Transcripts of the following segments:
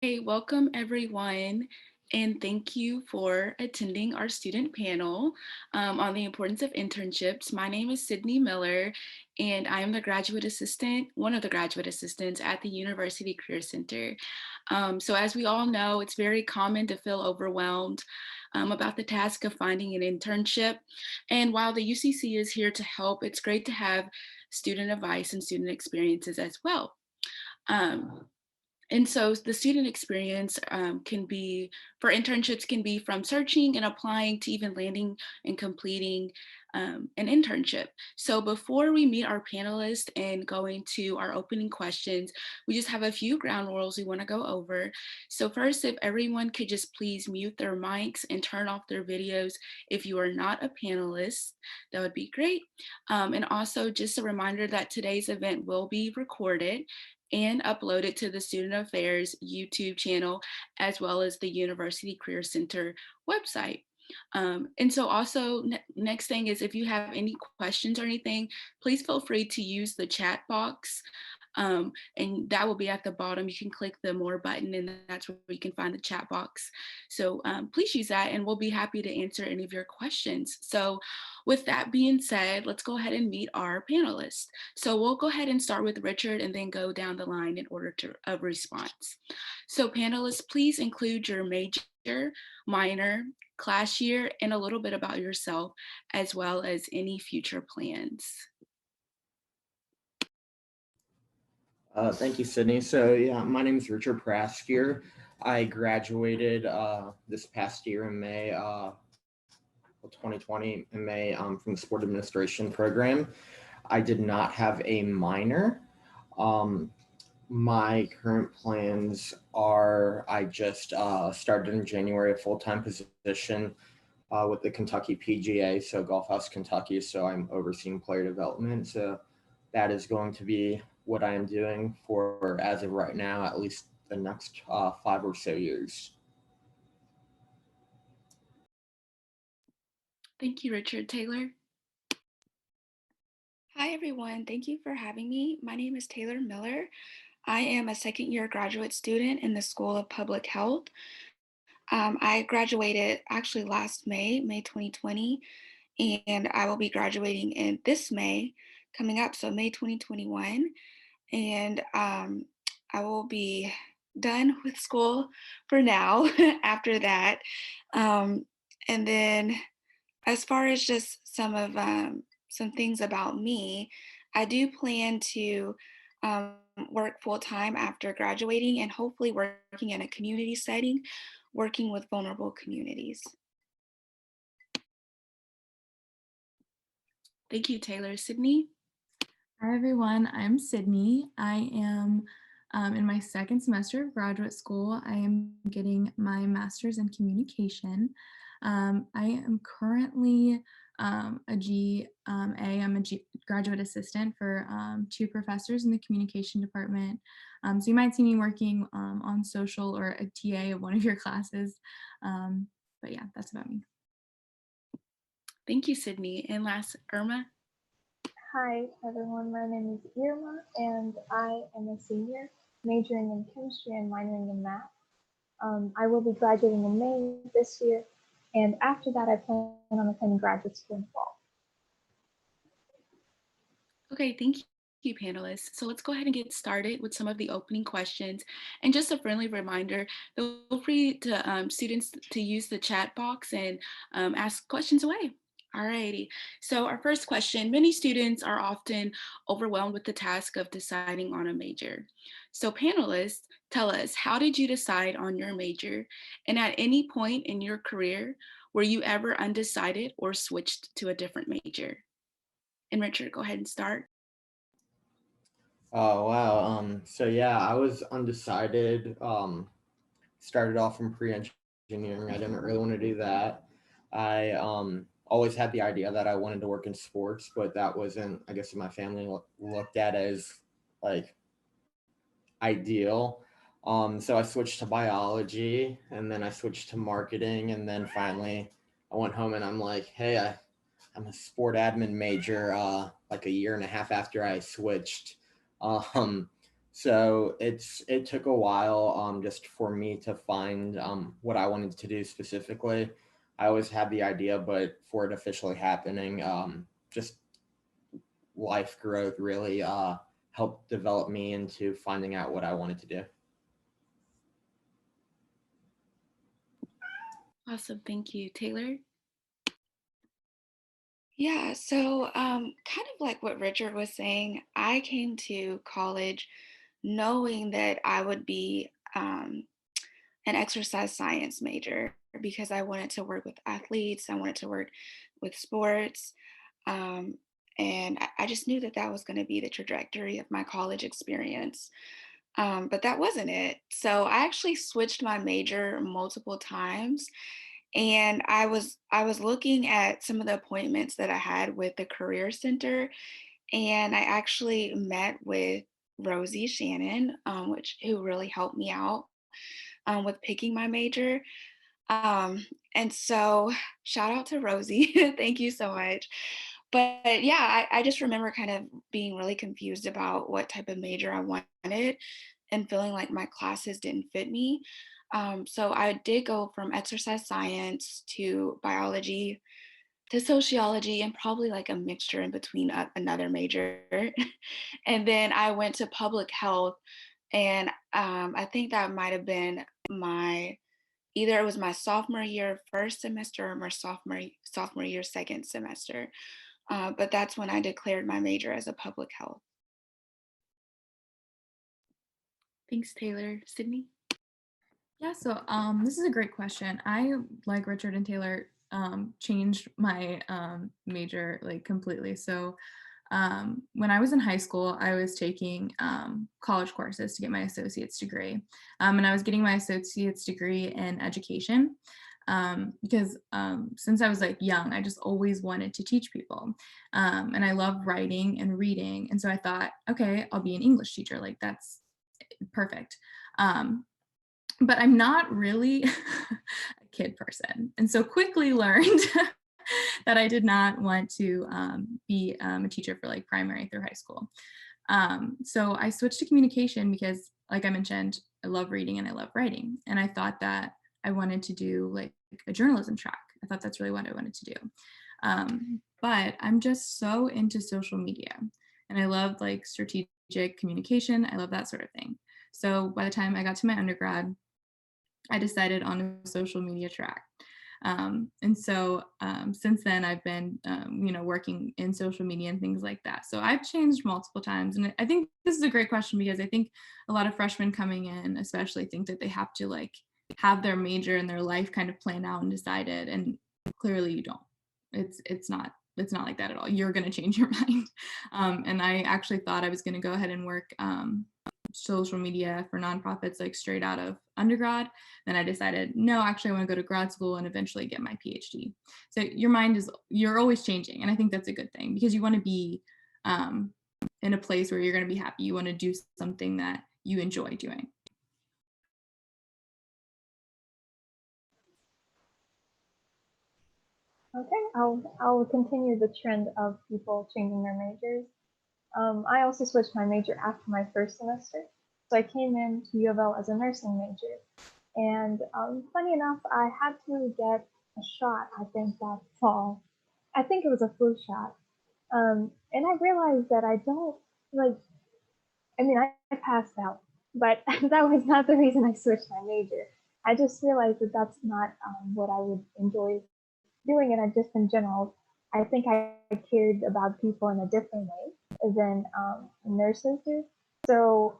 Hey, welcome everyone, and thank you for attending our student panel on the importance of internships. My name is Sydney Miller, and I am the graduate assistant, one of the graduate assistants at the University Career Center. So as we all know, it's very common to feel overwhelmed about the task of finding an internship. And while the UCC is here to help, it's great to have student advice and student experiences as well. Um, and so the student experience can be, for internships, can be from searching and applying to even landing and completing an internship. So before we meet our panelists and going to our opening questions, we just have a few ground rules we want to go over. So first, if everyone could just please mute their mics and turn off their videos if you are not a panelist, that would be great. And also just a reminder that today's event will be recorded and uploaded to the Student Affairs YouTube channel, as well as the University Career Center website. And so also next thing is if you have any questions or anything, please feel free to use the chat box, and that will be at the bottom. You can click the more button and that's where you can find the chat box. So please use that and we'll be happy to answer any of your questions. So with that being said, let's go ahead and meet our panelists. So we'll go ahead and start with Richard and then go down the line in order of response. So panelists, please include your major, minor, class year, and a little bit about yourself, as well as any future plans. Thank you, Sydney. So yeah, my name is Richard Peraskier. I graduated this past year in May, 2020 in May from the sport administration program. I did not have a minor. Um, my current plans are I just started in January a full-time position with the Kentucky PGA, so Golf House Kentucky. So I'm overseeing player development. So that is going to be what I am doing for, as of right now, at least the next 5 or so years. Thank you, Richard. Taylor. Hi, everyone. Thank you for having me. My name is Taylor Miller. I am a second year graduate student in the School of Public Health. I graduated actually last May, May 2020, and I will be graduating in this May coming up, so May 2021. And I will be done with school for now after that. Um, and then as far as just some things about me, I do plan to um, work full time after graduating and hopefully working in a community setting, working with vulnerable communities. Thank you, Taylor. Sydney? Hi everyone, I'm Sydney. I am in my second semester of graduate school. I am getting my master's in communication. I am currently a I'm a graduate assistant for two professors in the communication department. So you might see me working on social or a TA of one of your classes. But yeah, that's about me. Thank you, Sydney. And last, Irma? Hi everyone, my name is Irma and I am a senior majoring in chemistry and minoring in math. I will be graduating in May this year, and after that I plan on attending graduate school in the fall. Okay, thank you, panelists. So let's go ahead and get started with some of the opening questions. And just a friendly reminder, feel free to students to use the chat box and ask questions away. Alrighty, so our first question, many students are often overwhelmed with the task of deciding on a major. So panelists, tell us, how did you decide on your major? And at any point in your career, were you ever undecided or switched to a different major? And Richard, go ahead and start. Oh wow. So yeah, I was undecided. Started off from pre-engineering. I didn't really want to do that. I always had the idea that I wanted to work in sports, but that wasn't, I guess, my family looked at as like ideal. So I switched to biology, and then I switched to marketing, and then finally I went home and I'm like, hey, I'm a sport admin major. Like a year and a half after I switched. Um, So it took a while just for me to find what I wanted to do specifically. I always had the idea, but for it officially happening, just life growth really helped develop me into finding out what I wanted to do. Awesome. Thank you. Taylor? Yeah, so kind of like what Richard was saying, I came to college knowing that I would be an exercise science major because I wanted to work with athletes, I wanted to work with sports, um, and I just knew that that was going to be the trajectory of my college experience. But that wasn't it. So I actually switched my major multiple times, and I was looking at some of the appointments that I had with the career center, and I actually met with Rosie Shannon, which who really helped me out with picking my major. Um, and so shout out to Rosie. Thank you so much. But yeah, I just remember kind of being really confused about what type of major I wanted and feeling like my classes didn't fit me. So I did go from exercise science to biology to sociology and probably like a mixture in between another major. And then I went to public health, and I think that might have been my either it was my sophomore year first semester or my sophomore year second semester. But that's when I declared my major as a public health. Thanks, Taylor. Sydney? Yeah, so this is a great question. I, like Richard and Taylor, changed my major like completely. So when I was in high school, I was taking college courses to get my associate's degree. And I was getting my associate's degree in education because since I was like young, I just always wanted to teach people. And I love writing and reading. And so I thought, okay, I'll be an English teacher. Like that's perfect. But I'm not really a kid person. And so quickly learned that I did not want to be a teacher for like primary through high school. So I switched to communication because, like I mentioned, I love reading and I love writing. And I thought that I wanted to do like a journalism track. I thought that's really what I wanted to do. But I'm just so into social media and I love like strategic communication. I love that sort of thing. So by the time I got to my undergrad, I decided on a social media track. And so since then, I've been, working in social media and things like that. So I've changed multiple times. And I think this is a great question because I think a lot of freshmen coming in, especially, think that they have to like have their major and their life kind of planned out and decided. And clearly you don't. It's not like that at all. You're going to change your mind. And I actually thought I was going to go ahead and work social media for nonprofits like straight out of undergrad. Then I decided, no, actually I want to go to grad school and eventually get my PhD. So you're always changing. And I think that's a good thing because you want to be in a place where you're going to be happy. You want to do something that you enjoy doing. Okay, I'll continue the trend of people changing their majors. I also switched my major after my first semester. So I came into U of L as a nursing major. And funny enough, I had to get a shot, I think that fall. I think it was a flu shot. And I realized that I don't like, I mean, I passed out, but that was not the reason I switched my major. I just realized that that's not what I would enjoy doing, and I just in general, I think I cared about people in a different way than nurses do. So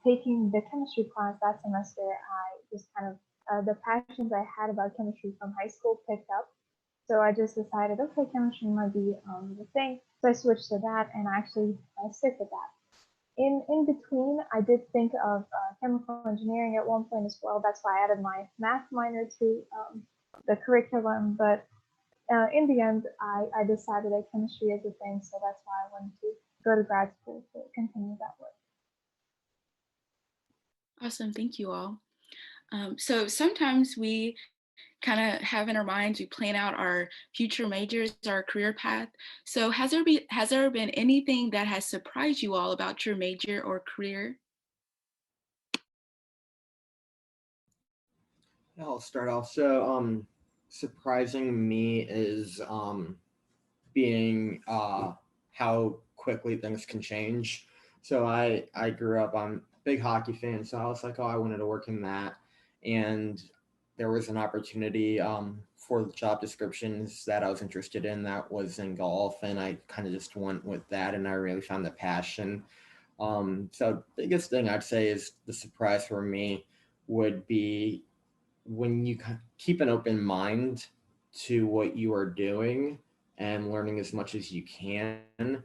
taking the chemistry class that semester, I just kind of the passions I had about chemistry from high school picked up. So I just decided, okay, chemistry might be the thing. So I switched to that, and actually I stick with that. In between, I did think of chemical engineering at one point as well. That's why I added my math minor to the curriculum. But in the end, I decided that chemistry is a thing, so that's why I wanted to go to grad school to continue that work. Awesome. Thank you all. So sometimes we kind of have in our minds, we plan out our future majors, our career path. So has there been anything that has surprised you all about your major or career? I'll start off. So, surprising me is being how quickly things can change. So I grew up. I'm a big hockey fan, so I was like, oh, I wanted to work in that, and there was an opportunity for the job descriptions that I was interested in that was in golf, and I kind of just went with that, and I really found the passion. So biggest thing I'd say is the surprise for me would be when you keep an open mind to what you are doing and learning as much as you can,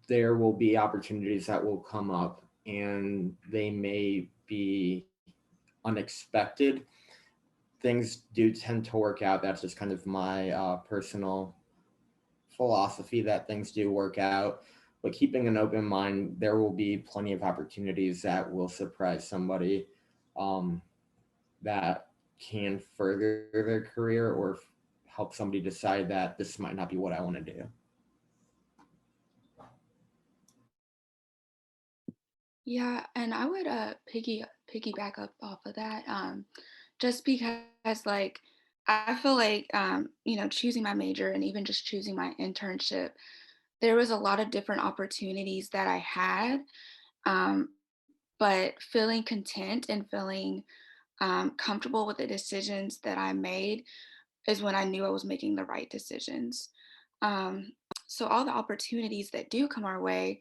there will be opportunities that will come up and they may be unexpected. Things do tend to work out. That's just kind of my personal philosophy that things do work out. But keeping an open mind, there will be plenty of opportunities that will surprise somebody um, that can further their career or help somebody decide that this might not be what I want to do. Yeah, and I would piggyback up off of that, just because like I feel like choosing my major and even just choosing my internship, there was a lot of different opportunities that I had, um, but feeling content and feeling comfortable with the decisions that I made is when I knew I was making the right decisions. Um, so all the opportunities that do come our way,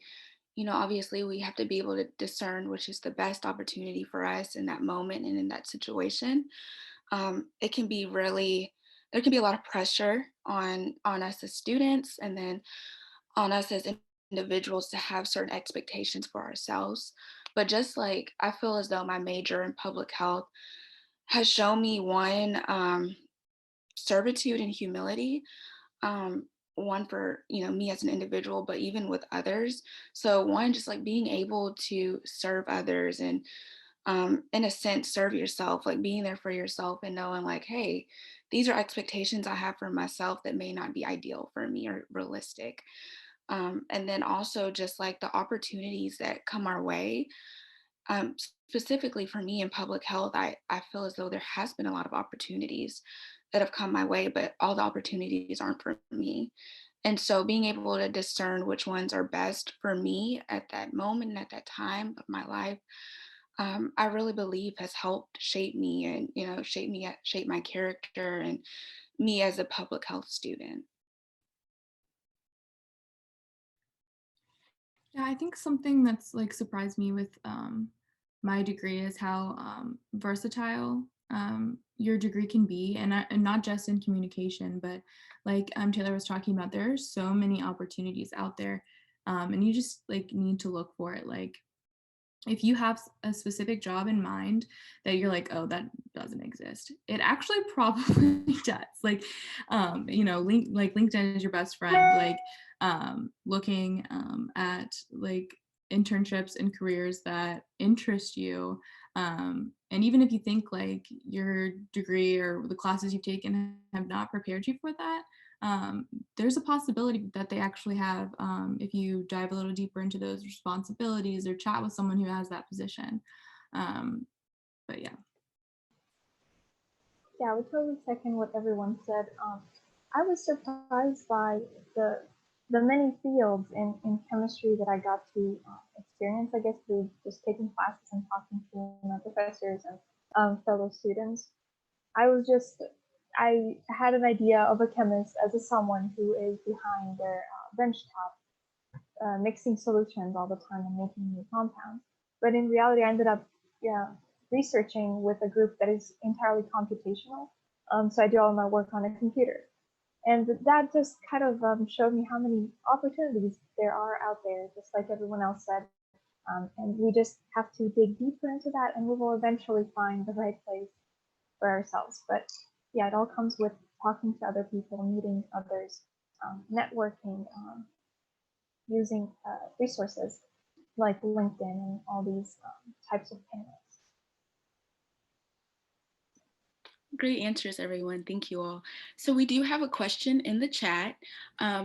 obviously we have to be able to discern which is the best opportunity for us in that moment and in that situation. It can be really, there can be a lot of pressure on us as students, and then on us as individuals to have certain expectations for ourselves. But just like I feel as though my major in public health has shown me one, servitude and humility, um, one for me as an individual, but even with others. So one, just like being able to serve others and in a sense serve yourself, like being there for yourself and knowing like, hey, these are expectations I have for myself that may not be ideal for me or realistic. And then also just like the opportunities that come our way, um, specifically for me in public health, I feel as though there has been a lot of opportunities that have come my way, but all the opportunities aren't for me. And so being able to discern which ones are best for me at that moment and at that time of my life, I really believe has helped shape me and, shape my character and me as a public health student. Yeah, I think something that's like surprised me with my degree is how versatile your degree can be, and not just in communication, but like Taylor was talking about, there are so many opportunities out there, and you just like need to look for it. Like if you have a specific job in mind that you're like, oh, that doesn't exist, it actually probably does. Like LinkedIn is your best friend. Like looking at like internships and careers that interest you, and even if you think like your degree or the classes you've taken have not prepared you for that, um, there's a possibility that they actually have, if you dive a little deeper into those responsibilities or chat with someone who has that position. Um, but yeah. Yeah, I would totally second what everyone said. I was surprised by the the many fields in chemistry that I got to experience, I guess, through just taking classes and talking to my professors and fellow students. I was just, I had an idea of a chemist as a someone who is behind their bench top, mixing solutions all the time and making new compounds. But in reality, I ended up, yeah, researching with a group that is entirely computational. So I do all my work on a computer. And that just kind of showed me how many opportunities there are out there, just like everyone else said. And we just have to dig deeper into that, and we will eventually find the right place for ourselves. But yeah, it all comes with talking to other people, meeting others, networking, using resources like LinkedIn and all these types of panels. Great answers, everyone. Thank you all. So we do have a question in the chat.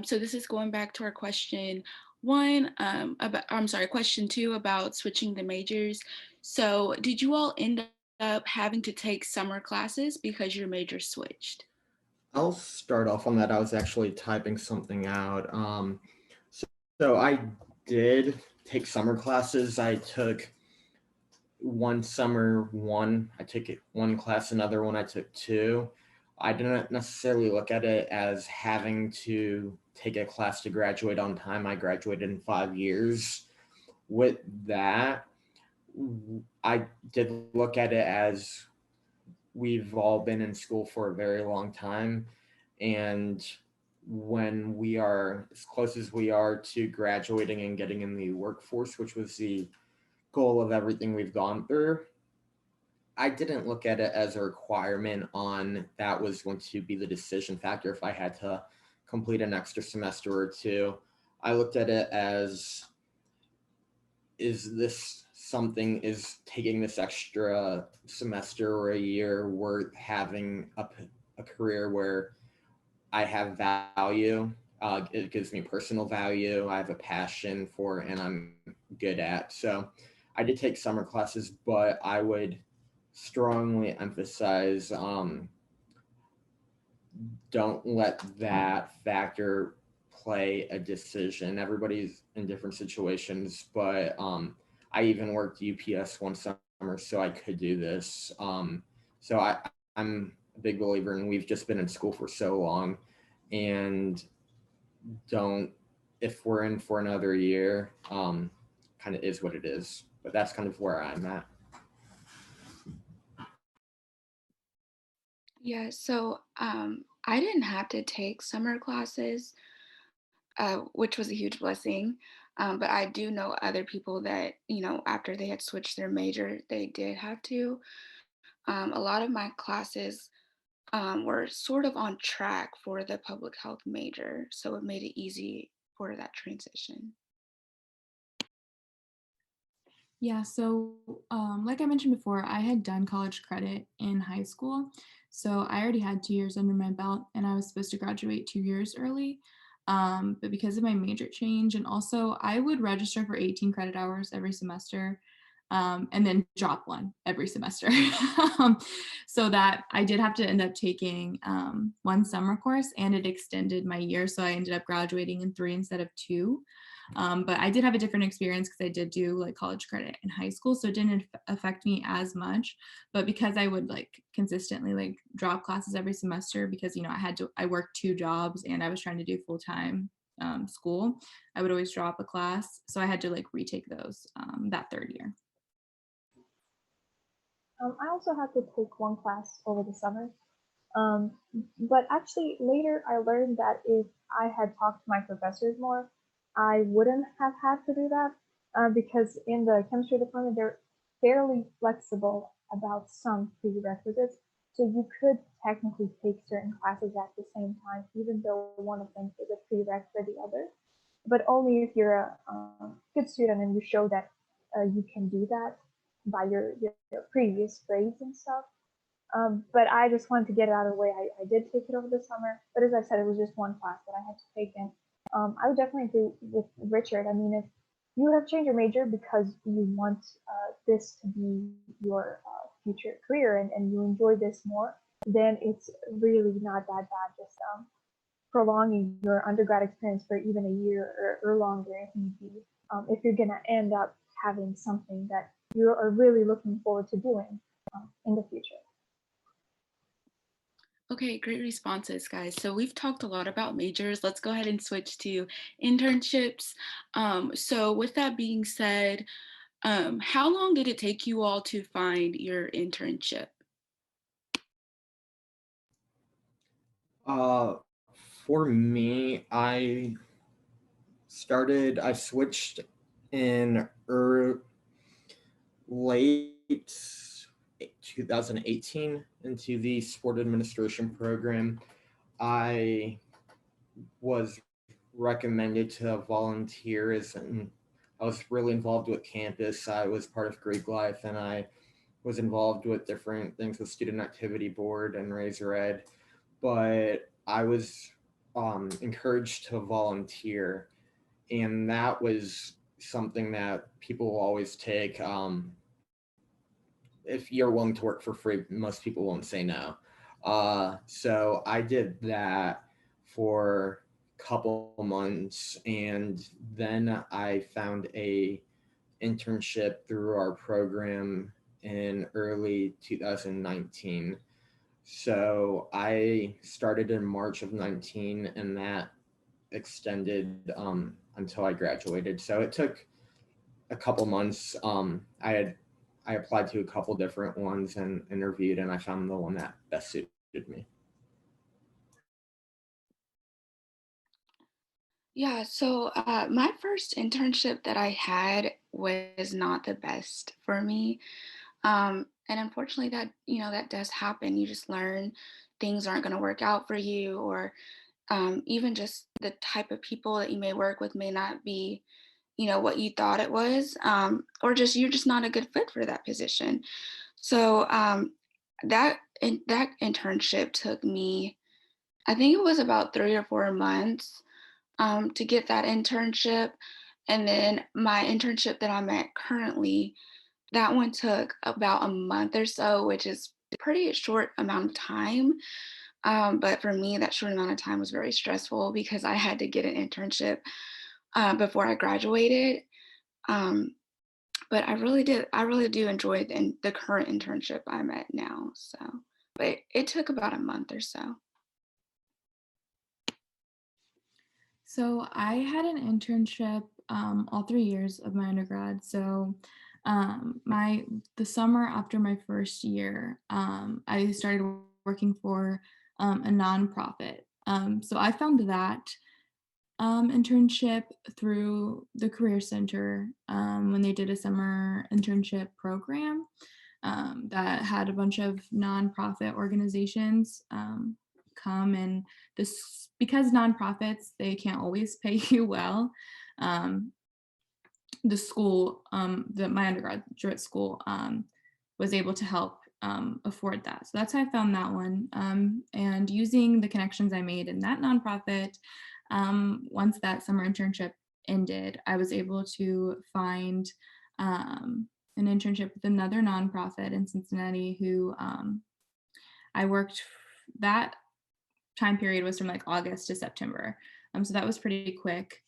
So this is going back to our question one about, I'm sorry, question two about switching the majors. So did you all end up having to take summer classes because your major switched? I'll start off on that. I was actually typing something out. So, so I did take summer classes. I took one summer one. I took it one class, another one I took two. I didn't necessarily look at it as having to take a class to graduate on time. I graduated in 5 years. With that, I did look at it as we've all been in school for a very long time. And when we are as close as we are to graduating and getting in the workforce, which was the goal of everything we've gone through, I didn't look at it as a requirement on that was going to be the decision factor if I had to complete an extra semester or two. I looked at it as, is this something, is taking this extra semester or a year worth having a career where I have value? It gives me personal value. I have a passion for, and I'm good at. So I did take summer classes, but I would strongly emphasize, don't let that factor play a decision. Everybody's in different situations, but I even worked UPS one summer, so I could do this. So I'm a big believer, and we've just been in school for so long, and don't, if we're in for another year, kind of is what it is. But that's kind of where I'm at. Yeah, so I didn't have to take summer classes, which was a huge blessing. But I do know other people that, after they had switched their major, they did have to. A lot of my classes were sort of on track for the public health major, so it made it easy for that transition. Yeah, so like I mentioned before, I had done college credit in high school. So I already had 2 years under my belt and I was supposed to graduate 2 years early. But because of my major change, and also I would register for 18 credit hours every semester, and then drop one every semester. um, so that I did have to end up taking one summer course and it extended my year. So I ended up graduating in 3 instead of 2. But I did have a different experience because I did do like college credit in high school, so it didn't affect me as much. But because I would like consistently like drop classes every semester because I worked 2 jobs and I was trying to do full time school, I would always drop a class, so I had to like retake those that third year. I also had to take one class over the summer. Um, but actually, later I learned that if I had talked to my professors more, I wouldn't have had to do that because in the chemistry department, they're fairly flexible about some prerequisites. So you could technically take certain classes at the same time, even though one of them is a prereq for the other. But only if you're a good student and you show that you can do that by your previous grades and stuff. But I just wanted to get it out of the way. I did take it over the summer, but as I said, it was just one class that I had to take. And I would definitely agree with Richard. I mean, if you have changed your major because you want this to be your future career and you enjoy this more, then it's really not that bad. Just prolonging your undergrad experience for even a year or longer if need be, if you're going to end up having something that you are really looking forward to doing in the future. Okay, great responses, guys. So we've talked a lot about majors. Let's go ahead and switch to internships. So with that being said, how long did it take you all to find your internship? Uh, for me, I switched in late 2018 into the sport administration program. I was recommended to volunteer as an, I was really involved with campus. I was part of Greek life and I was involved with different things with student activity board and Razor Ed, but I was encouraged to volunteer, and that was something that people will always take if you're willing to work for free, most people won't say no. So I did that for a couple months, and then I found a internship through our program in early 2019. So I started in March of 19, and that extended until I graduated. So it took a couple months. I applied to a couple different ones and interviewed, and I found the one that best suited me. Yeah, so my first internship that I had was not the best for me. And unfortunately that, that does happen. You just learn things aren't going to work out for you, or even just the type of people that you may work with may not be, what you thought it was, or just you're just not a good fit for that position. So that internship took me, I think it was about 3 or 4 months to get that internship. And then my internship that I'm at currently, that one took about a month or so, which is pretty short amount of time. But for me, that short amount of time was very stressful because I had to get an internship before I graduated. Um, but I really do enjoy the current internship I'm at now. So, but it took about a month or so. So I had an internship all 3 years of my undergrad. So my the summer after my first year, I started working for a nonprofit. So I found that internship through the Career Center when they did a summer internship program that had a bunch of nonprofit organizations come, and this because nonprofits, they can't always pay you well. um, the school, my undergraduate school, was able to help afford that. So that's how I found that one. And using the connections I made in that nonprofit, once that summer internship ended, I was able to find an internship with another nonprofit in Cincinnati who I worked. That time period was from like August to September. So that was pretty quick.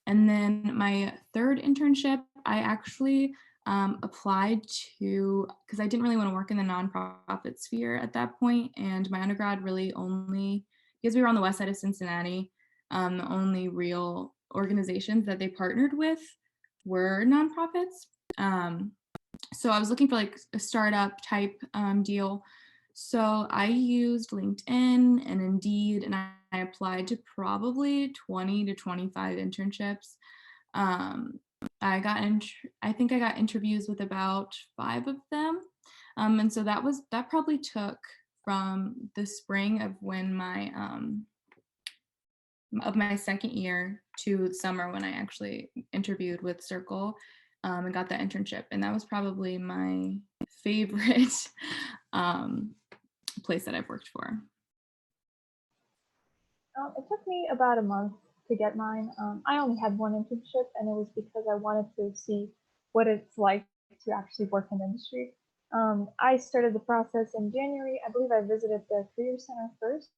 And then my third internship, I actually applied to, because I didn't really want to work in the nonprofit sphere at that point, and my undergrad really only, because we were on the west side of Cincinnati, the only real organizations that they partnered with were nonprofits. So I was looking for like a startup type deal. So I used LinkedIn and Indeed, and I applied to probably 20 to 25 internships. Um, I think I got interviews with about 5 of them. And so that probably took from the spring of when my second year to summer when I actually interviewed with Circle and got that internship. And that was probably my favorite place that I've worked for. It took me about a month to get mine. I only had one internship, and it was because I wanted to see what it's like to actually work in the industry. I started the process in January. I believe I visited the Career Center first,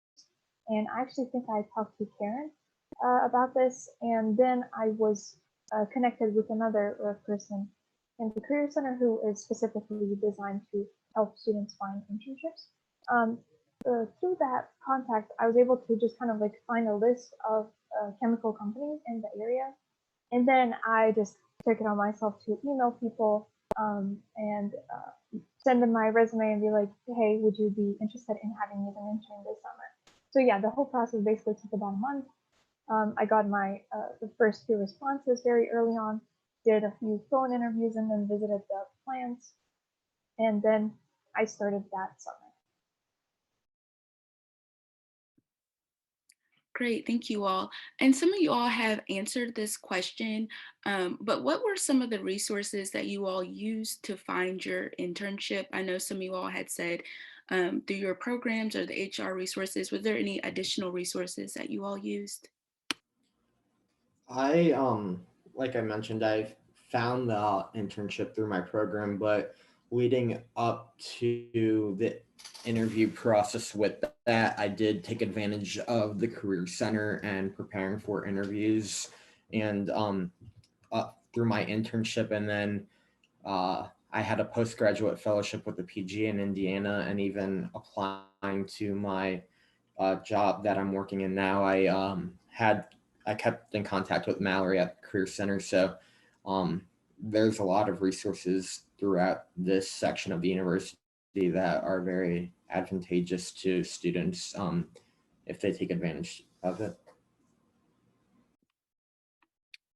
and I actually think I talked to Karen about this, and then I was connected with another person in the Career Center who is specifically designed to help students find internships. Um, Through that contact, I was able to just kind of like find a list of chemical companies in the area, and then I just took it on myself to email people and send them my resume and be like, hey, would you be interested in having me as an intern this summer? So yeah, the whole process basically took about a month. I got my the first few responses very early on, did a few phone interviews, and then visited the plants, and then I started that summer. Great, thank you all. And some of you all have answered this question, but what were some of the resources that you all used to find your internship? I know some of you all had said through your programs or the HR resources. Was there any additional resources that you all used? I like I mentioned, I found the internship through my program, but leading up to the interview process with that, I did take advantage of the Career Center and preparing for interviews and through my internship. And then I had a postgraduate fellowship with the PG in Indiana, and even applying to my job that I'm working in now, I kept in contact with Mallory at the Career Center. So um, there's a lot of resources throughout this section of the university that are very advantageous to students if they take advantage of it.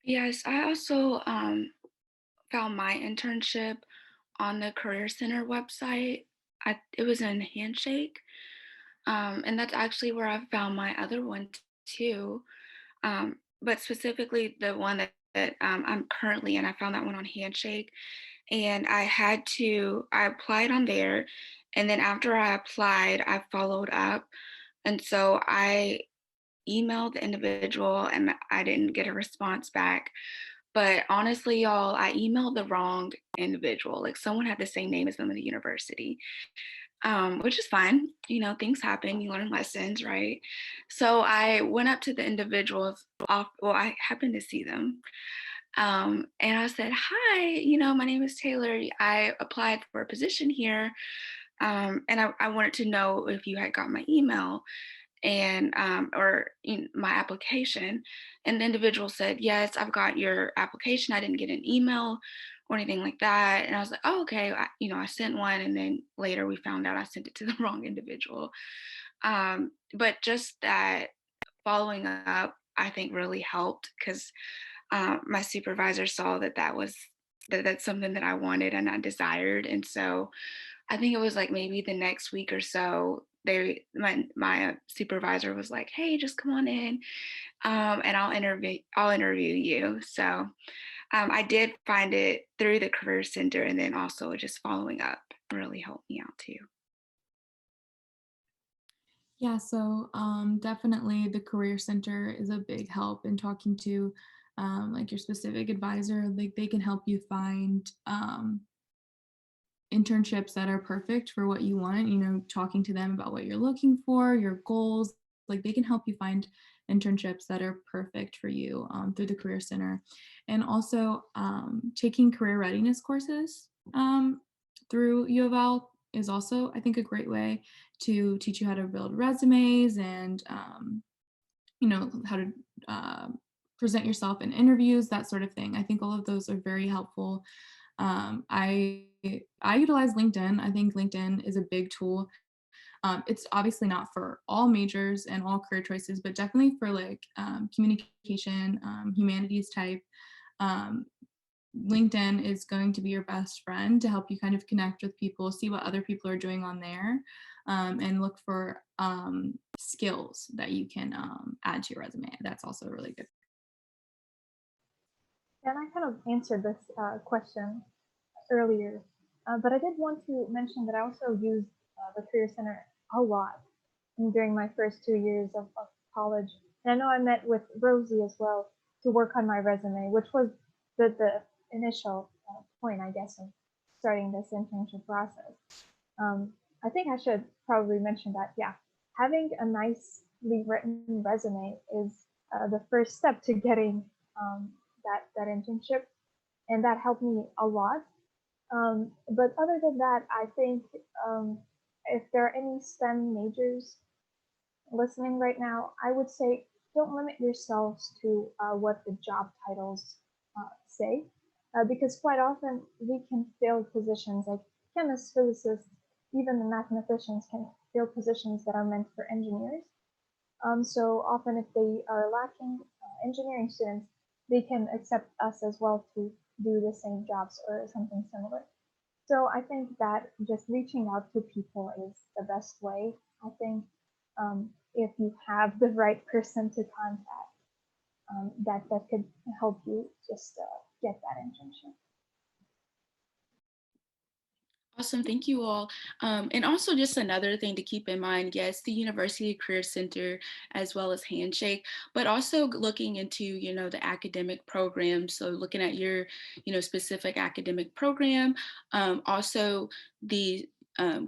Yes, I also found my internship on the Career Center website. It was in Handshake, and that's actually where I found my other one too. But specifically the one that I'm currently in, I found that one on Handshake, and I applied on there, and then after I applied, I followed up, and so I emailed the individual, and I didn't get a response back. But honestly, y'all, I emailed the wrong individual. Like someone had the same name as them in the university, which is fine. You know, things happen. You learn lessons, right? So I went up to the individuals off. Well, I happened to see them, and I said, "Hi, my name is Taylor. I applied for a position here, and I wanted to know if you had got my email." And or my application, and the individual said, yes, I've got your application. I didn't get an email or anything like that. And I was like, oh, okay. I sent one, and then later we found out I sent it to the wrong individual. But just that following up, I think, really helped, because my supervisor saw that's something that I wanted and I desired. And so I think it was like maybe the next week or so, my supervisor was like, "Hey, just come on in, and I'll interview you." So I did find it through the Career Center, and then also just following up really helped me out too. Yeah, so definitely the Career Center is a big help in talking to like your specific advisor. Like they can help you find internships that are perfect for what you want, talking to them about what you're looking for, your goals. Like they can help you find internships that are perfect for you through the Career Center. And also taking career readiness courses through U of L is also, I think, a great way to teach you how to build resumes and, how to present yourself in interviews, that sort of thing. I think all of those are very helpful. I utilize LinkedIn. I think LinkedIn is a big tool. It's obviously not for all majors and all career choices, but definitely for like communication, humanities type. Um, LinkedIn is going to be your best friend to help you kind of connect with people, see what other people are doing on there, and look for skills that you can add to your resume. That's also really good. And I kind of answered this question earlier, but I did want to mention that I also used the Career Center a lot during my first 2 years of college. And I know I met with Rosie as well to work on my resume, which was the initial point, I guess, of starting this internship process. I think I should probably mention that, yeah, having a nicely written resume is the first step to getting that internship, and that helped me a lot. But other than that, I think if there are any STEM majors listening right now, I would say don't limit yourselves to what the job titles say, because quite often we can fill positions like chemists, physicists, even the mathematicians can fill positions that are meant for engineers. So often, if they are lacking engineering students, they can accept us as well to do the same jobs or something similar. So I think that just reaching out to people is the best way. I think if you have the right person to contact, that could help you just get that internship. Awesome, thank you all. And also just another thing to keep in mind, yes, the University Career Center as well as Handshake, but also looking into, the academic program. So looking at your, specific academic program. Also the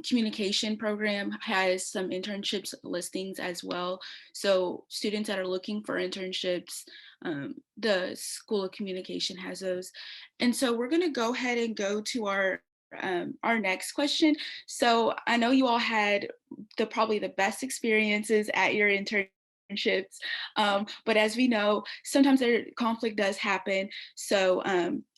communication program has some internships listings as well. So students that are looking for internships, the School of Communication has those. And so we're gonna go ahead and go to our next question. So I know you all had probably the best experiences at your internships, but as we know, sometimes there conflict does happen. So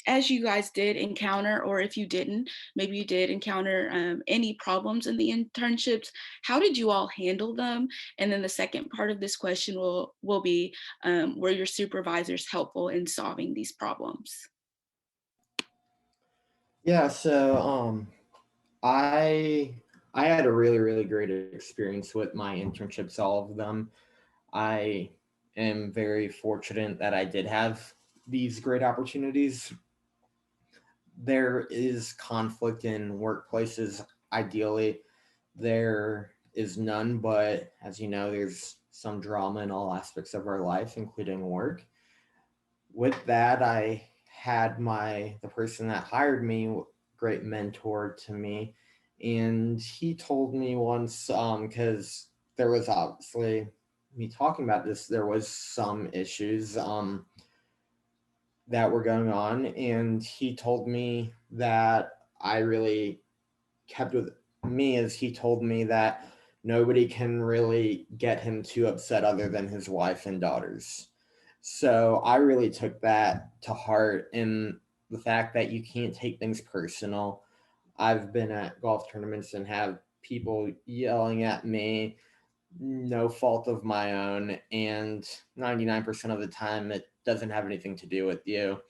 as you guys did encounter, or if you didn't, maybe you did encounter any problems in the internships, how did you all handle them? And then the second part of this question will be, were your supervisors helpful in solving these problems? Yeah, so I I had a really really great experience with my internships, all of them. I am very fortunate that I did have these great opportunities. There is conflict in workplaces. Ideally, there is none, but as you know, there's some drama in all aspects of our life, including work. With that, I had the person that hired me, great mentor to me, and he told me once, because there was obviously me talking about this, there was some issues that were going on, and he told me that I really kept with me as he told me that nobody can really get him too upset other than his wife and daughters. So I really took that to heart, in the fact that you can't take things personal. I've been at golf tournaments and have people yelling at me, no fault of my own, and 99% of the time it doesn't have anything to do with you.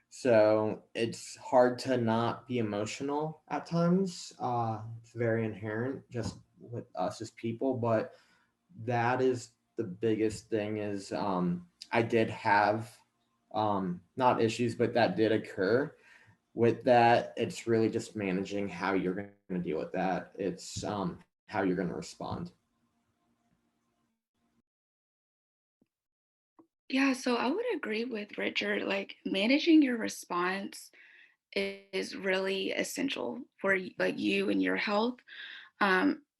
So it's hard to not be emotional at times. It's very inherent just with us as people, but that is the biggest thing. Is I did have not issues, but that did occur. With that, it's really just managing how you're going to deal with that. It's how you're going to respond. Yeah, so I would agree with Richard. Like managing your response is really essential for like you and your health.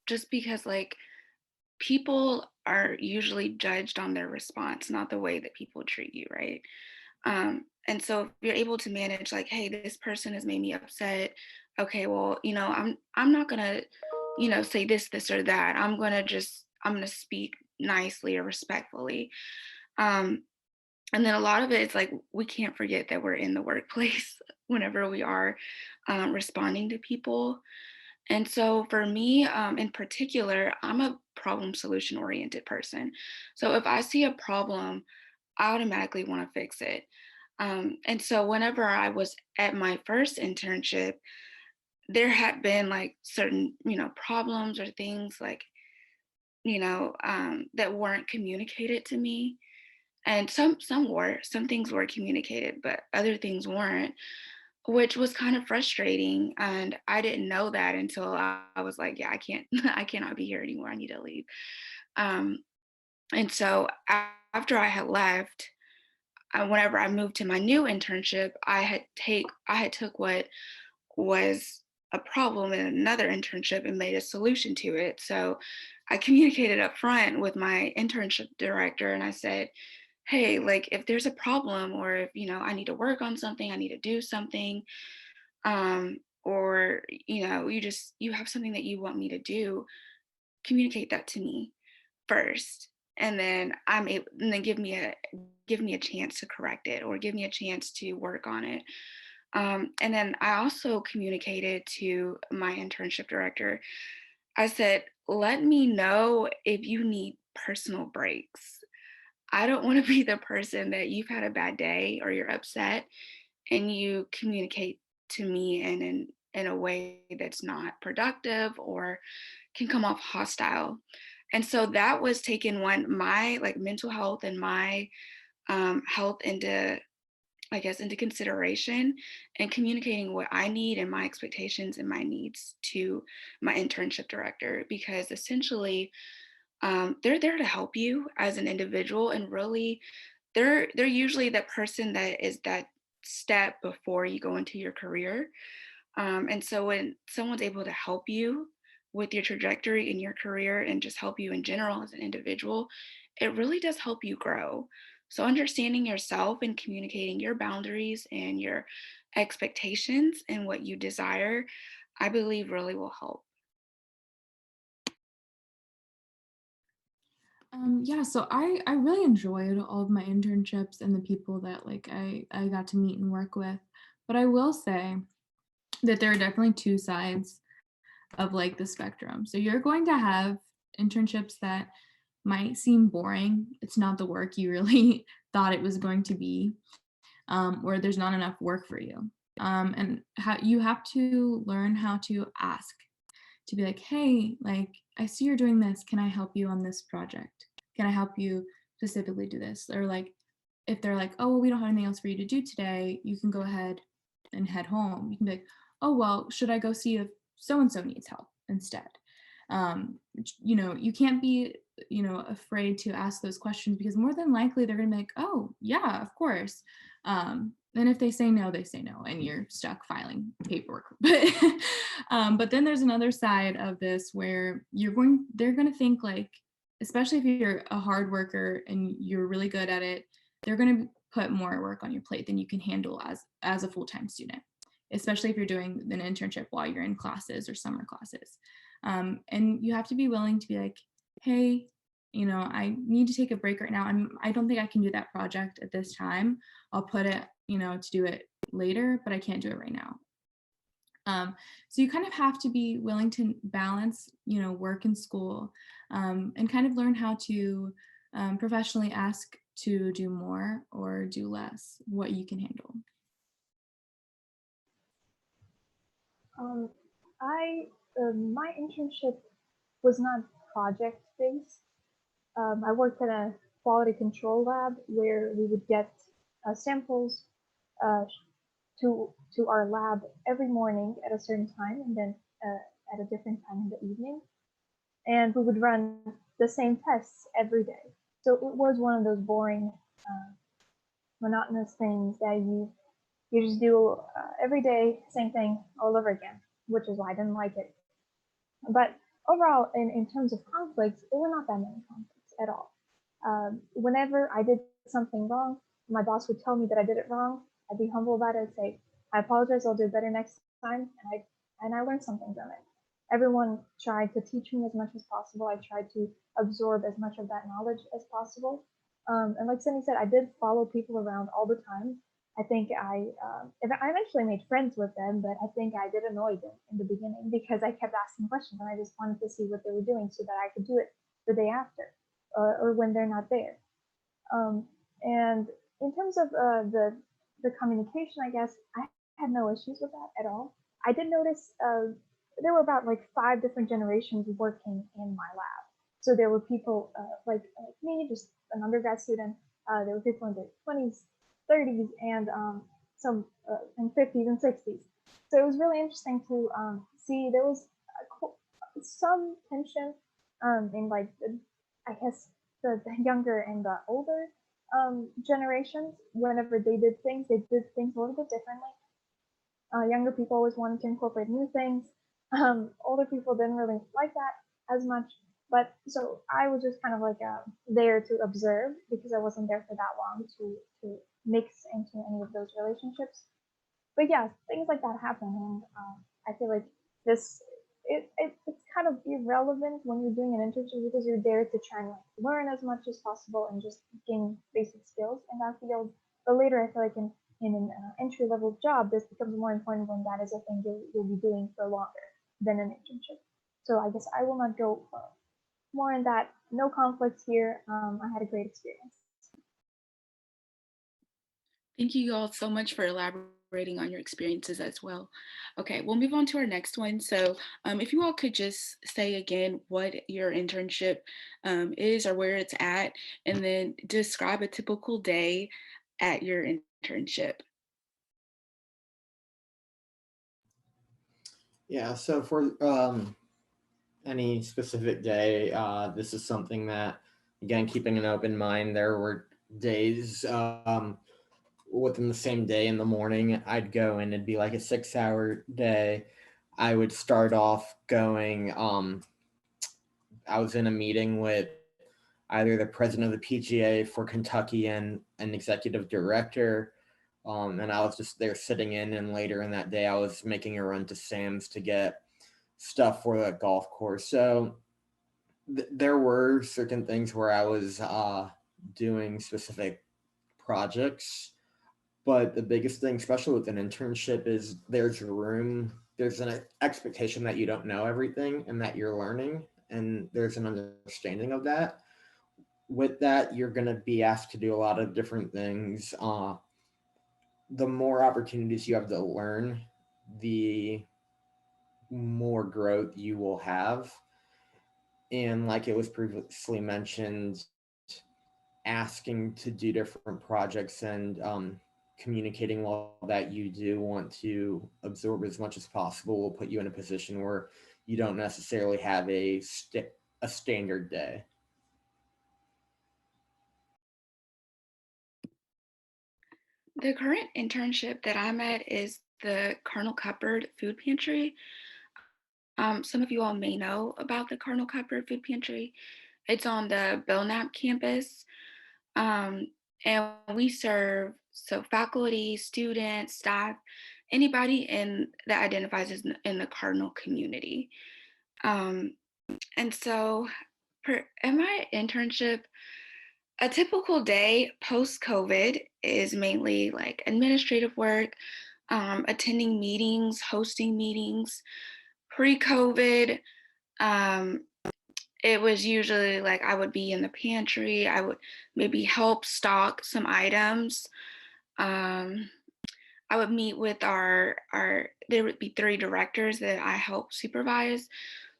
Just because like people are usually judged on their response, not the way that people treat you, right? And so if you're able to manage like, hey, this person has made me upset. Okay, well, I'm not gonna, say this or that. I'm gonna speak nicely or respectfully. Um, and then a lot of it is like we can't forget that we're in the workplace whenever we are responding to people. And so for me, in particular, I'm a problem solution oriented person. So if I see a problem, I automatically want to fix it. And so whenever I was at my first internship, there had been like certain, problems or things like, that weren't communicated to me. And some things were communicated, but other things weren't, which was kind of frustrating. And I didn't know that until I was like, yeah, I can't, I cannot be here anymore. I need to leave. Um, and so after I had left, whenever I moved to my new internship, I had took what was a problem in another internship and made a solution to it. So I communicated up front with my internship director and I said, hey, like if there's a problem or if, I need to work on something, I need to do something, or, you have something that you want me to do, communicate that to me first. And then give me a chance to correct it or give me a chance to work on it. And then I also communicated to my internship director. I said, let me know if you need personal breaks. I don't want to be the person that you've had a bad day or you're upset and you communicate to me in a way that's not productive or can come off hostile. And so that was taking my like mental health and my health into I guess, into consideration and communicating what I need and my expectations and my needs to my internship director, because essentially they're there to help you as an individual, and really they're usually that person that is that step before you go into your career. And so when someone's able to help you with your trajectory in your career and just help you in general as an individual, it really does help you grow. So understanding yourself and communicating your boundaries and your expectations and what you desire, I believe really will help. Yeah, so I really enjoyed all of my internships and the people that like I got to meet and work with. But I will say that there are definitely two sides of like the spectrum. So you're going to have internships that might seem boring. It's not the work you really thought it was going to be, or there's not enough work for you. And how you have to learn how to ask, to be like, hey, like, I see you're doing this. Can I help you on this project? Can I help you specifically do this? Or like, if they're like, oh, well, we don't have anything else for you to do today, you can go ahead and head home. You can be like, oh, well, should I go see if so and so needs help instead? You can't be, afraid to ask those questions, because more than likely they're going to be like, oh, yeah, of course. And if they say no, they say no, and you're stuck filing paperwork. But then there's another side of this where they're going to think like, especially if you're a hard worker and you're really good at it, they're going to put more work on your plate than you can handle as a full-time student, especially if you're doing an internship while you're in classes or summer classes. And you have to be willing to be like, hey, I need to take a break right now. I don't think I can do that project at this time. I'll put it, to do it later, but I can't do it right now. So you kind of have to be willing to balance, work and school, and kind of learn how to professionally ask to do more or do less, what you can handle. Um, I My internship was not project based. I worked at a quality control lab where we would get samples uh, to our lab every morning at a certain time, and then at a different time in the evening, and we would run the same tests every day. So it was one of those boring, monotonous things that you just do every day, same thing all over again, which is why I didn't like it. But overall, in terms of conflicts, there were not that many conflicts at all. Whenever I did something wrong, my boss would tell me that I did it wrong. I'd be humble about it. I'd say, I apologize, I'll do it better next time. And I learned something from it. Everyone tried to teach me as much as possible. I tried to absorb as much of that knowledge as possible. And like Cindy said, I did follow people around all the time. I think I eventually made friends with them, but I think I did annoy them in the beginning because I kept asking questions and I just wanted to see what they were doing so that I could do it the day after, or when they're not there. And in terms of the communication, I guess I had no issues with that at all. I did notice there were about like 5 different generations working in my lab. So there were people like me, just an undergrad student. There were people in their 20s, 30s, and some in 50s and 60s. So it was really interesting to see there was some tension in like I guess the younger and the older generations. Whenever they did things a little bit differently. Younger people always wanted to incorporate new things. Older people didn't really like that as much. But so I was just kind of like there to observe because I wasn't there for that long to mix into any of those relationships. But yeah, things like that happen, and I feel like this it's kind of irrelevant when you're doing an internship because you're there to try and like, learn as much as possible and just gain basic skills in that field. But later, I feel like in an entry level job, this becomes more important when that is a thing you'll be doing for longer than an internship. So I guess I will not go more in that. No conflicts here. I had a great experience. Thank you all so much for elaborating on your experiences as well. Okay, we'll move on to our next one. So, if you all could just say again what your internship is or where it's at, and then describe a typical day at your internship? Yeah, so for any specific day, this is something that, again, keeping an open mind, there were days within the same day in the morning, I'd go and it'd be like a 6 hour day. I would start off going, I was in a meeting with either the president of the PGA for Kentucky and an executive director. And I was just there sitting in, and later in that day, I was making a run to Sam's to get stuff for the golf course. So there were certain things where I was doing specific projects, but the biggest thing, especially with an internship, is there's an expectation that you don't know everything and that you're learning, and there's an understanding of that. With that, you're going to be asked to do a lot of different things. The more opportunities you have to learn, the more growth you will have. And like it was previously mentioned, asking to do different projects and communicating well that you do want to absorb as much as possible will put you in a position where you don't necessarily have a standard day. The current internship that I'm at is the Colonel Cupboard Food Pantry. Some of you all may know about the Colonel Cupboard Food Pantry. It's on the Belknap campus. Um, and we serve faculty, students, staff, anybody that identifies as in the Cardinal community. Um, and so in my internship, a typical day post COVID is mainly like administrative work, attending meetings, hosting meetings. Pre COVID, um, it was usually like I would be in the pantry, I would maybe help stock some items. Um, I would meet with our there would be three directors that I help supervise.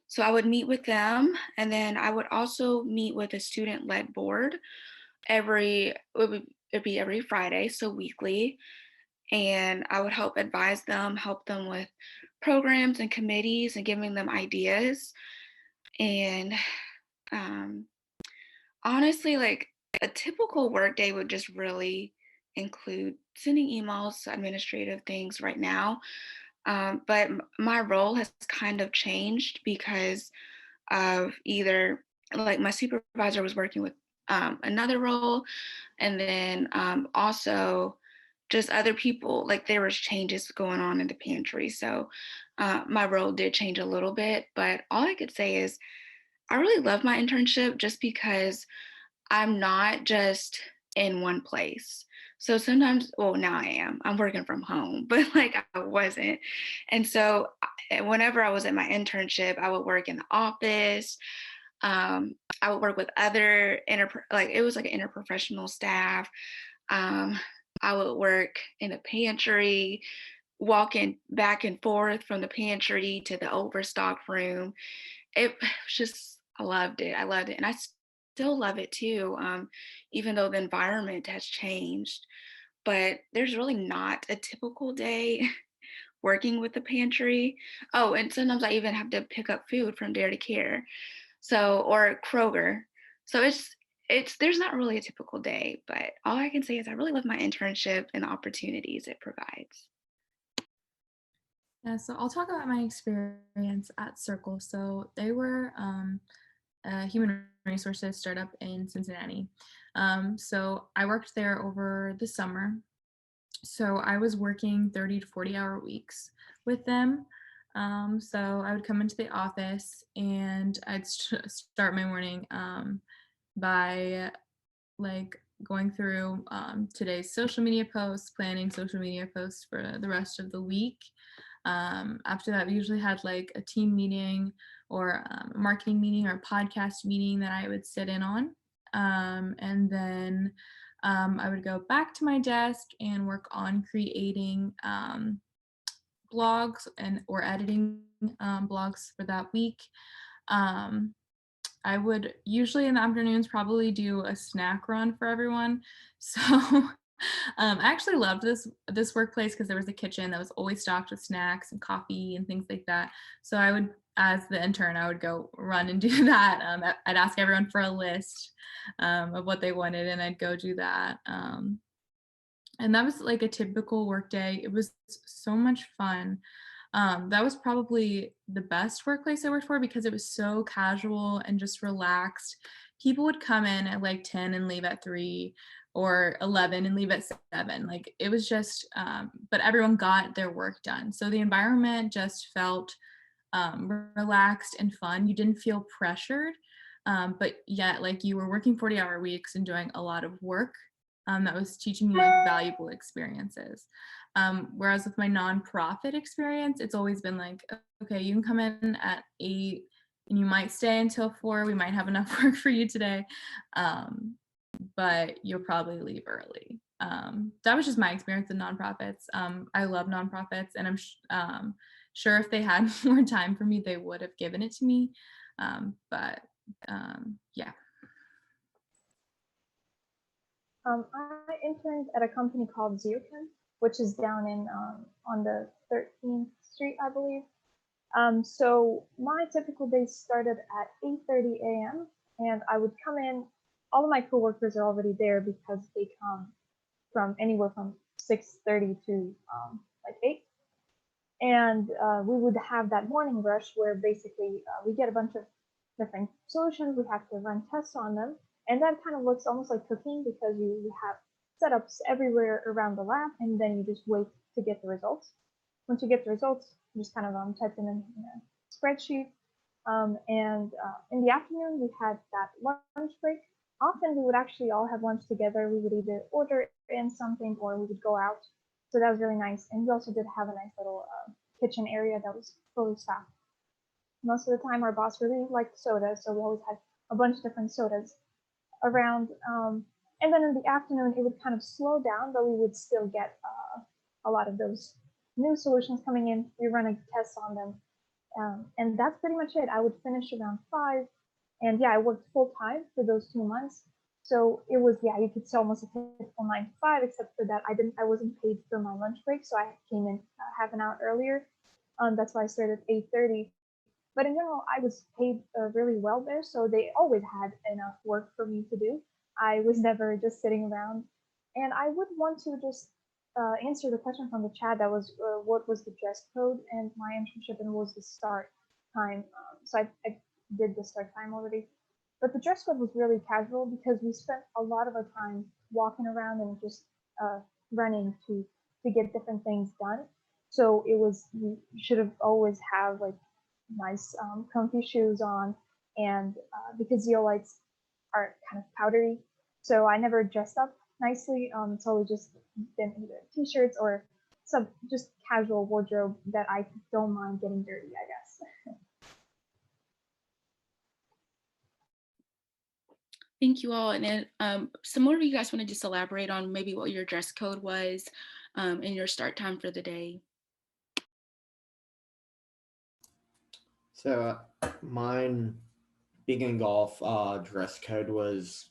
So I would meet with them, and then I would also meet with a student-led board it'd be every Friday, so weekly. And I would help them with programs and committees and giving them ideas. And um, honestly, like a typical workday would just really include sending emails, administrative things right now. But my role has kind of changed because of either like my supervisor was working with another role, and then also just other people, like there was changes going on in the pantry. So my role did change a little bit, but all I could say is I really love my internship just because I'm not just in one place. So sometimes, well, now I am. I'm working from home, but like I wasn't. And so whenever I was at my internship, I would work in the office. Um, I would work with other like it was like an interprofessional staff. Um, I would work in the pantry, walking back and forth from the pantry to the overstock room. It was just, I loved it. I loved it. And I still love it too, even though the environment has changed. But there's really not a typical day working with the pantry. Oh, and sometimes I even have to pick up food from Dare to Care. So, or Kroger. So there's not really a typical day, but all I can say is I really love my internship and the opportunities it provides. Yeah, so I'll talk about my experience at Circle. So they were a human resources startup in Cincinnati. So I worked there over the summer. So I was working 30 to 40-hour weeks with them. So I would come into the office and I'd start my morning by like going through today's social media posts, planning social media posts for the rest of the week. After that, we usually had like a team meeting or a marketing meeting or a podcast meeting that I would sit in on. And then I would go back to my desk and work on creating blogs and or editing blogs for that week. Um, I would usually in the afternoons probably do a snack run for everyone. So I actually loved this workplace because there was a kitchen that was always stocked with snacks and coffee and things like that. So I would, as the intern, I would go run and do that. I'd ask everyone for a list of what they wanted, and I'd go do that. And that was like a typical work day. It was so much fun. That was probably the best workplace I worked for because it was so casual and just relaxed. People would come in at like 10 and leave at 3 or 11 and leave at 7. Like it was just, but everyone got their work done. So the environment just felt relaxed and fun. You didn't feel pressured, but yet like you were working 40-hour weeks and doing a lot of work that was teaching you like valuable experiences. Whereas with my nonprofit experience, it's always been like, okay, you can come in at 8 and you might stay until 4. We might have enough work for you today, but you'll probably leave early. That was just my experience in nonprofits. I love nonprofits, and I'm sure if they had more time for me, they would have given it to me. But yeah. I interned at a company called Zeochem, which is down in on the 13th Street, I believe. So my typical day started at 8:30 a.m. and I would come in. All of my coworkers are already there because they come from anywhere from 6:30 to like 8. And we would have that morning rush where basically we get a bunch of different solutions. We have to run tests on them, and that kind of looks almost like cooking because you have setups everywhere around the lab, and then you just wait to get the results. Once you get the results, you just kind of type them in a spreadsheet. And in the afternoon, we had that lunch break. Often we would actually all have lunch together. We would either order in something or we would go out. So that was really nice. And we also did have a nice little kitchen area that was fully stocked. Most of the time, our boss really liked sodas, so we always had a bunch of different sodas around. And then in the afternoon, it would kind of slow down, but we would still get a lot of those new solutions coming in. We run a test on them. And that's pretty much it. I would finish around 5. And yeah, I worked full time for those 2 months. So it was, yeah, you could say almost a typical 9 to 5, except for that I wasn't paid for my lunch break, so I came in half an hour earlier. That's why I started at 8:30. But in general, I was paid really well there, so they always had enough work for me to do. I was never just sitting around. And I would want to just answer the question from the chat that was what was the dress code and my internship and what was the start time. So I did the start time already. But the dress code was really casual because we spent a lot of our time walking around and just uh, running to get different things done. So it was you should have always have like nice comfy shoes on, and because zeolites are kind of powdery, so I never dressed up nicely. It's always just been either t-shirts or some just casual wardrobe that I don't mind getting dirty, I guess. Thank you all. And then some more of you guys want to just elaborate on maybe what your dress code was and your start time for the day. So mine, being in golf, dress code was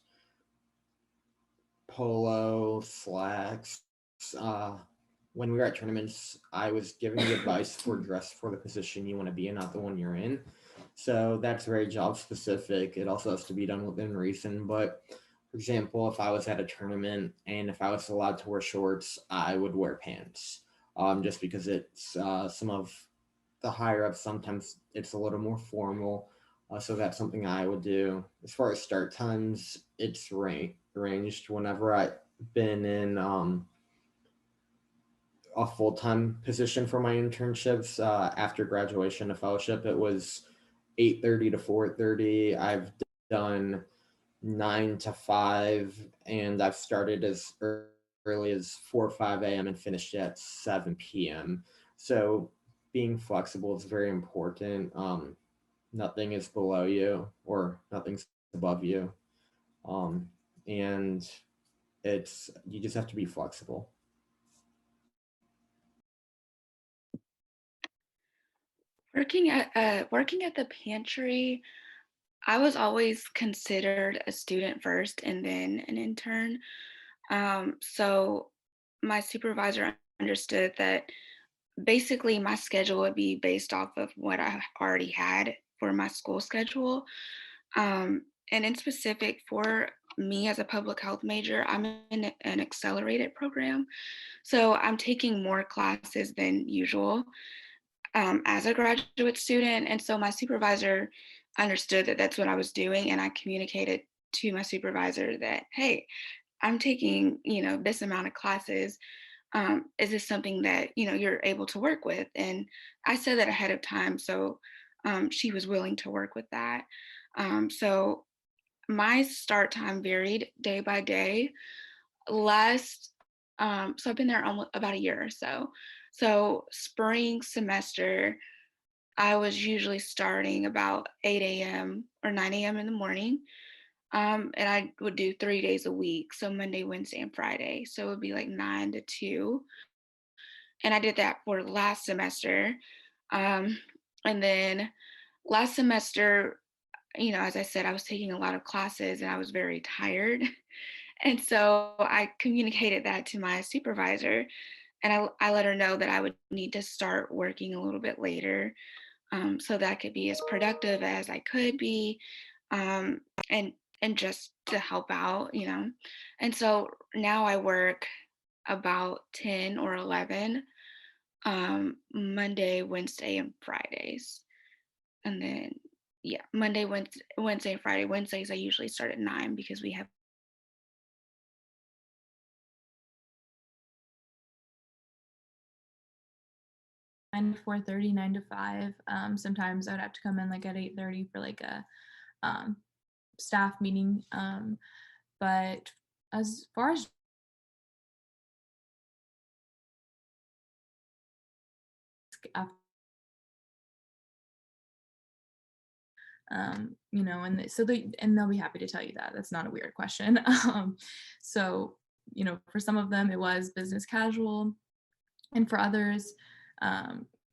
polo, slacks. When we were at tournaments, I was giving the advice for dress for the position you want to be in, not the one you're in. So that's very job specific. It also has to be done within reason. But for example, if I was at a tournament and if I was allowed to wear shorts, I would wear pants. Just because it's some of the higher up, sometimes it's a little more formal. So that's something I would do. As far as start times, it's ranged. Whenever I've been in a full time position for my internships after graduation, a fellowship, it was 8:30 to 4:30. I've done 9 to 5, and I've started as early as 4 or 5 a.m. and finished at 7 p.m. So being flexible is very important. Nothing is below you or nothing's above you. And it's you just have to be flexible. Working at the pantry, I was always considered a student first and then an intern. So my supervisor understood that basically my schedule would be based off of what I already had for my school schedule. And in specific for me as a public health major, I'm in an accelerated program. So I'm taking more classes than usual as a graduate student. And so my supervisor understood that that's what I was doing. And I communicated to my supervisor that, hey, I'm taking, this amount of classes. Is this something that, you're able to work with? And I said that ahead of time. So she was willing to work with that. So my start time varied day by day. Last, so I've been there almost about a year or so. So spring semester, I was usually starting about 8 a.m. or 9 a.m. in the morning. And I would do 3 days a week. So Monday, Wednesday, and Friday. So it would be like 9 to 2. And I did that for last semester. Um, and then last semester, as I said, I was taking a lot of classes and I was very tired. And so I communicated that to my supervisor and I let her know that I would need to start working a little bit later so that I could be as productive as I could be um, and just to help out. And so now I work about 10 or 11 Monday, Wednesday, and Fridays. And then, yeah, Monday, Wednesday, and Friday. Wednesdays, I usually start at 9 because we have. 9 to 4:30, 9 to 5. Sometimes I would have to come in like at 8:30 for like a staff meeting. But as far as and they'll be happy to tell you that. That's not a weird question. So, for some of them it was business casual, and for others,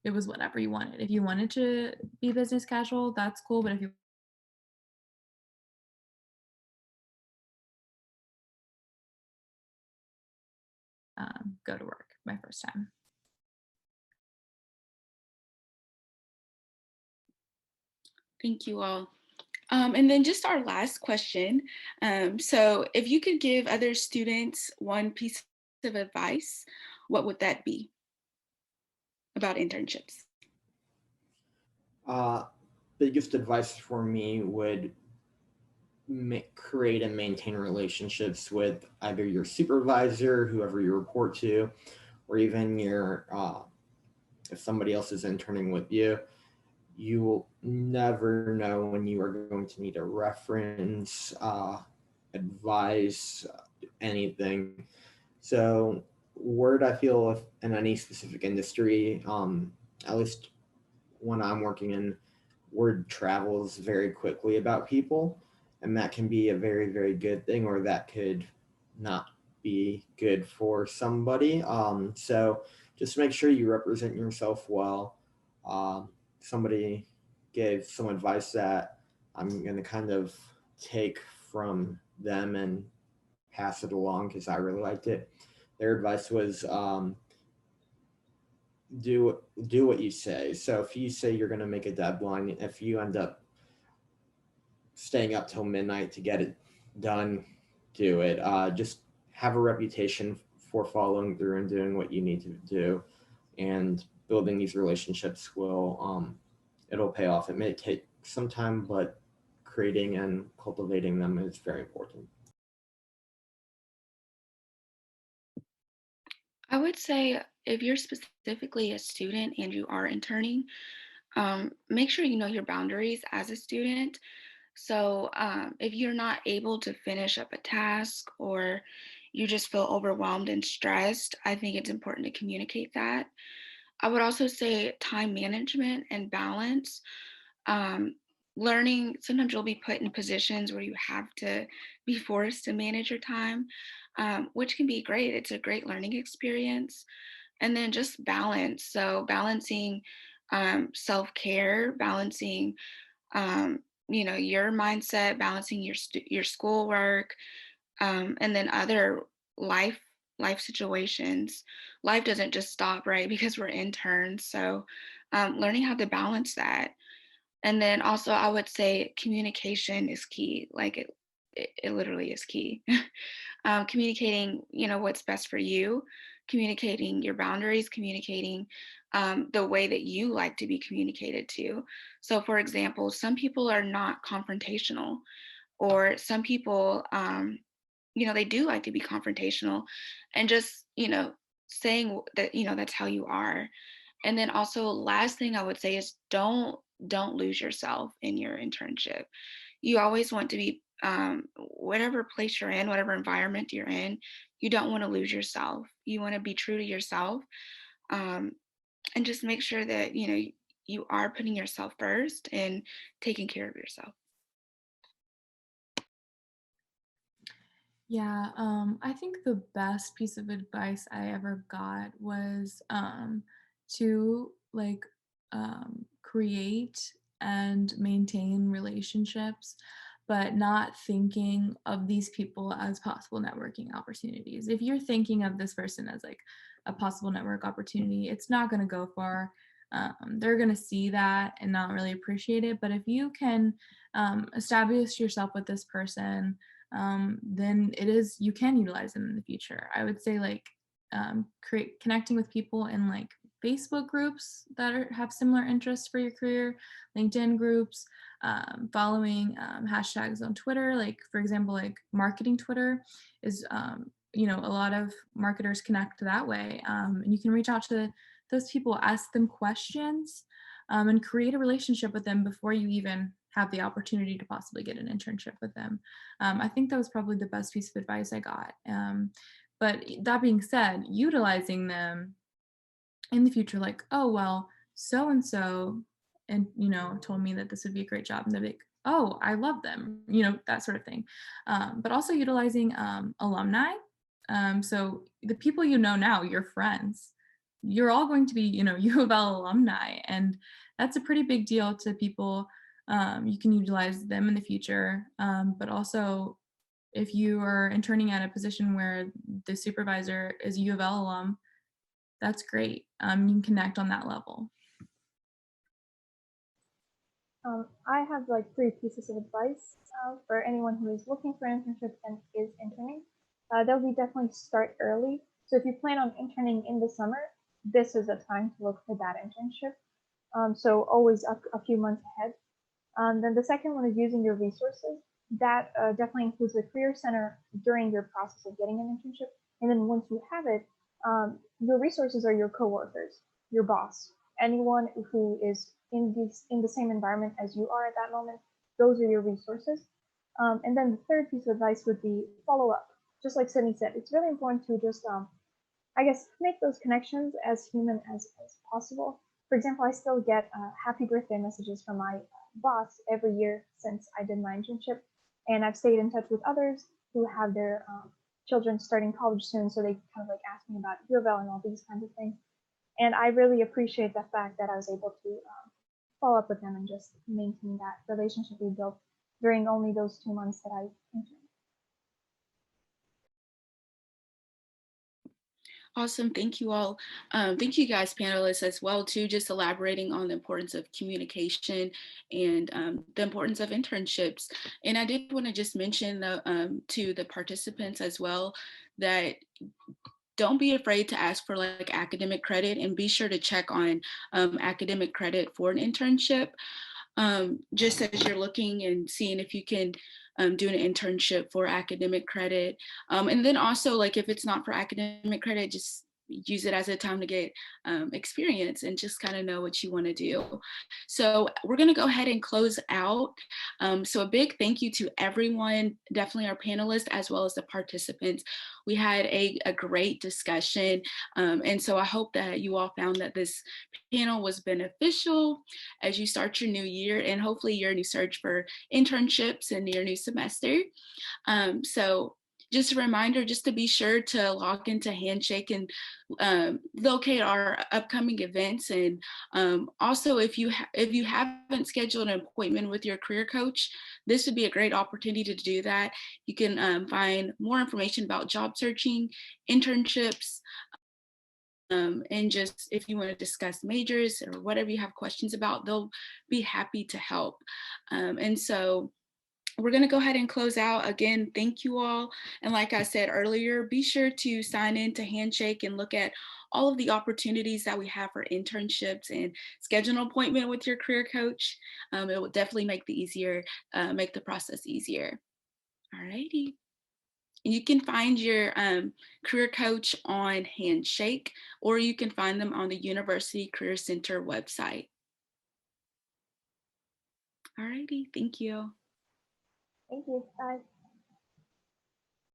it was whatever you wanted. If you wanted to be business casual, that's cool. But if you go to work my first time. Thank you all. And then just our last question. So if you could give other students one piece of advice, what would that be about internships? Uh, Biggest advice for me would create and maintain relationships with either your supervisor, whoever you report to, or even your if somebody else is interning with you. You will never know when you are going to need a reference, advice, anything. So, word I feel if in any specific industry, at least when I'm working in, word travels very quickly about people, and that can be a very, very good thing, or that could not be good for somebody. So, just make sure you represent yourself well. Somebody gave some advice that I'm going to kind of take from them and pass it along because I really liked it. Their advice was do what you say. So if you say you're going to make a deadline, if you end up staying up till midnight to get it done, do it. Just have a reputation for following through and doing what you need to do, and building these relationships will it'll pay off. It may take some time, but creating and cultivating them is very important. I would say if you're specifically a student and you are interning, make sure you know your boundaries as a student. So if you're not able to finish up a task or you just feel overwhelmed and stressed, I think it's important to communicate that. I would also say time management and balance. Um, Learning, sometimes you'll be put in positions where you have to be forced to manage your time, which can be great. It's a great learning experience. And then just balance. So balancing self-care, balancing your mindset, balancing your schoolwork, and then other life situations. Life doesn't just stop, right? Because we're interns. So learning how to balance that. And then also I would say communication is key. Like it literally is key. Communicating, what's best for you, communicating your boundaries, communicating the way that you like to be communicated to. So for example, some people are not confrontational, or some people, they do like to be confrontational, and just, saying that, that's how you are. And then also last thing I would say is don't lose yourself in your internship. You always want to be, whatever place you're in, whatever environment you're in, you don't want to lose yourself. You want to be true to yourself, um, and just make sure that you are putting yourself first and taking care of yourself. Yeah, I think the best piece of advice I ever got was to create and maintain relationships, but not thinking of these people as possible networking opportunities. If you're thinking of this person as like a possible network opportunity, it's not going to go far. They're going to see that and not really appreciate it. But if you can establish yourself with this person, then you can utilize them in the future. I would say connecting with people in like Facebook groups that have similar interests for your career, LinkedIn groups, following hashtags on Twitter. Like for example, like marketing Twitter is, a lot of marketers connect that way, and you can reach out to those people, ask them questions, and create a relationship with them before you even have the opportunity to possibly get an internship with them. I think that was probably the best piece of advice I got. But that being said, utilizing them in the future, like, oh, well, so and so, and, told me that this would be a great job. And they're like, oh, I love them, that sort of thing. But also utilizing alumni. So the people now, your friends, you're all going to be, U of L alumni. And that's a pretty big deal to people. You can utilize them in the future. But also, if you are interning at a position where the supervisor is a U of L alum, that's great. You can connect on that level. I have like 3 pieces of advice for anyone who is looking for an internship and is interning. That would be definitely start early. So if you plan on interning in the summer, this is a time to look for that internship. So always a few months ahead. Then the second one is using your resources. That definitely includes the Career Center during your process of getting an internship. And then once you have it, your resources are your coworkers, your boss, anyone who is in the same environment as you are at that moment. Those are your resources. And then the third piece of advice would be follow up. Just like Sydney said, it's really important to just I guess make those connections as human as possible. For example, I still get happy birthday messages from my boss every year since I did my internship, and I've stayed in touch with others who have their children starting college soon, so they kind of like ask me about U of L and all these kinds of things. And I really appreciate the fact that I was able to follow up with them and just maintain that relationship we built during only those 2 months that I interned. Awesome. Thank you all. Thank you guys, panelists, as well, too, just elaborating on the importance of communication and the importance of internships. And I did want to just mention to the participants as well that don't be afraid to ask for like academic credit, and be sure to check on academic credit for an internship. Just as you're looking and seeing if you can do an internship for academic credit. And then also, like, if it's not for academic credit, just use it as a time to get experience and just kind of know what you want to do. So we're going to go ahead and close out. So a big thank you to everyone, definitely our panelists as well as the participants. We had a great discussion. And so I hope that you all found that this panel was beneficial as you start your new year and hopefully your new search for internships and your new semester. So just a reminder just to be sure to log into Handshake and locate our upcoming events. And also, if you haven't scheduled an appointment with your career coach, this would be a great opportunity to do that. You can find more information about job searching, internships, and just if you want to discuss majors or whatever you have questions about, they'll be happy to help. And so we're going to go ahead and close out. Again, thank you all. And like I said earlier, be sure to sign in to Handshake and look at all of the opportunities that we have for internships and schedule an appointment with your career coach. It will definitely make the process easier. All righty. You can find your career coach on Handshake, or you can find them on the University Career Center website. All righty, thank you. Thank you. Bye.